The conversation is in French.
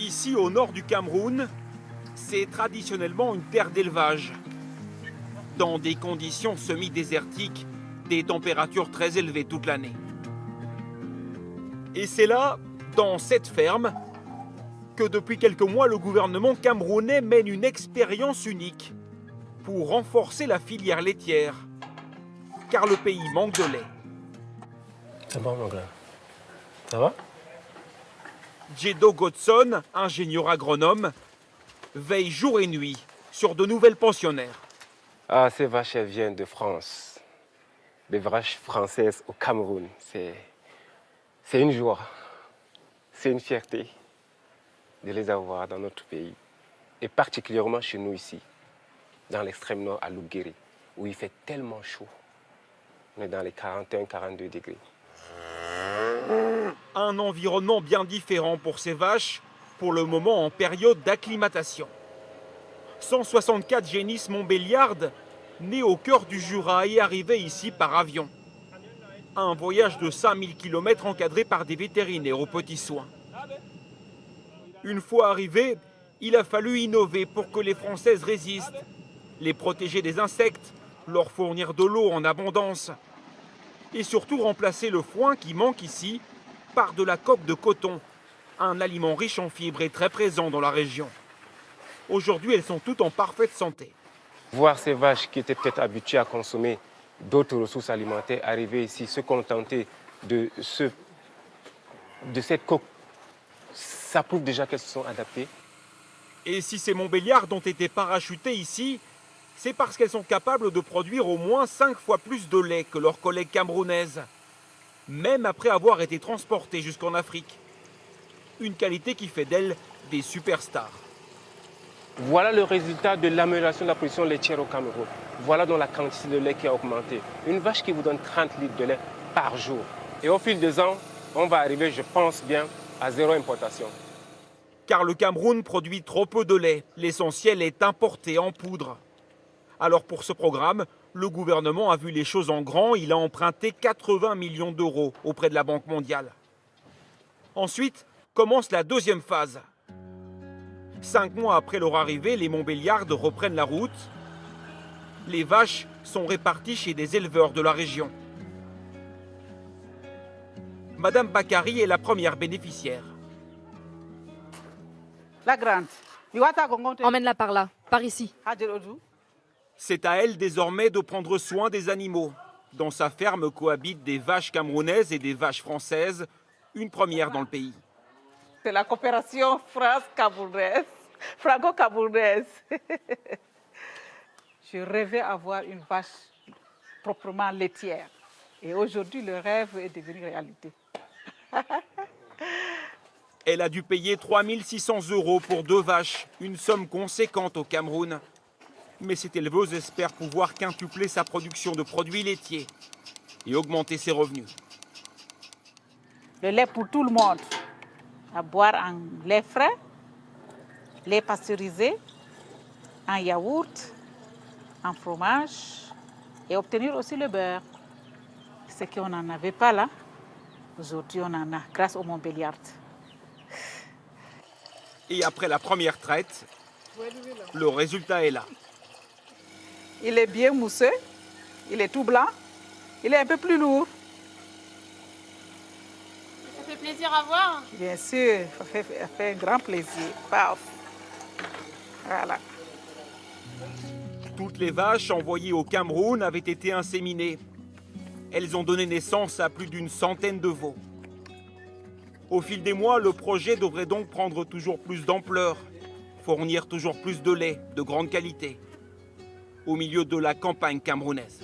Ici, au nord du Cameroun, c'est traditionnellement une terre d'élevage. Dans des conditions semi-désertiques, des températures très élevées toute l'année. Et c'est là, dans cette ferme, que depuis quelques mois, le gouvernement camerounais mène une expérience unique pour renforcer la filière laitière, car le pays manque de lait. C'est bon, mon grand. Ça va? Djedo Godson, ingénieur agronome, veille jour et nuit sur de nouvelles pensionnaires. Ah, ces vaches, elles viennent de France. Des vaches françaises au Cameroun. C'est une joie. C'est une fierté de les avoir dans notre pays. Et particulièrement chez nous ici, dans l'extrême nord, à Lugeri, où il fait tellement chaud. On est dans les 41-42 degrés. Un environnement bien différent pour ces vaches, pour le moment en période d'acclimatation. 164 génisses montbéliardes, nées au cœur du Jura et arrivées ici par avion. Un voyage de 5000 km encadré par des vétérinaires aux petits soins. Une fois arrivées, il a fallu innover pour que les Françaises résistent, les protéger des insectes, leur fournir de l'eau en abondance et surtout remplacer le foin qui manque ici par de la coque de coton, un aliment riche en fibres et très présent dans la région. Aujourd'hui, elles sont toutes en parfaite santé. Voir ces vaches qui étaient peut-être habituées à consommer d'autres ressources alimentaires arriver ici, se contenter de cette coque, ça prouve déjà qu'elles se sont adaptées. Et si ces Montbéliardes ont été parachutées ici, c'est parce qu'elles sont capables de produire au moins 5 fois plus de lait que leurs collègues camerounaises, même après avoir été transportées jusqu'en Afrique. Une qualité qui fait d'elles des superstars. Voilà le résultat de l'amélioration de la production laitière au Cameroun. Voilà donc la quantité de lait qui a augmenté. Une vache qui vous donne 30 litres de lait par jour. Et au fil des ans, on va arriver, je pense bien, à 0 importation. Car le Cameroun produit trop peu de lait. L'essentiel est importé en poudre. Alors pour ce programme, le gouvernement a vu les choses en grand. Il a emprunté 80 millions d'euros auprès de la Banque mondiale. Ensuite, commence la deuxième phase. 5 mois après leur arrivée, les Montbéliardes reprennent la route. Les vaches sont réparties chez des éleveurs de la région. Madame Bakary est la première bénéficiaire. La grande. Emmène-la par là, par ici. C'est à elle désormais de prendre soin des animaux. Dans sa ferme cohabitent des vaches camerounaises et des vaches françaises, une première dans le pays. C'est la coopération France-camerounaise, franco-camerounaise. Je rêvais avoir une vache proprement laitière. Et aujourd'hui, le rêve est devenu réalité. Elle a dû payer 3 600 € pour 2 vaches, une somme conséquente au Cameroun. Mais cette éleveuse espère pouvoir quintupler sa production de produits laitiers et augmenter ses revenus. Le lait pour tout le monde. À boire en lait frais, lait pasteurisé, en yaourt, en fromage et obtenir aussi le beurre. Ce qu'on n'en avait pas là, aujourd'hui on en a grâce aux Montbéliardes. Et après la première traite, le résultat est là. Il est bien mousseux, il est tout blanc, il est un peu plus lourd. Ça fait plaisir à voir. Bien sûr, ça fait un grand plaisir. Paf. Voilà. Toutes les vaches envoyées au Cameroun avaient été inséminées. Elles ont donné naissance à plus d'une centaine de veaux. Au fil des mois, le projet devrait donc prendre toujours plus d'ampleur, fournir toujours plus de lait de grande qualité, au milieu de la campagne camerounaise.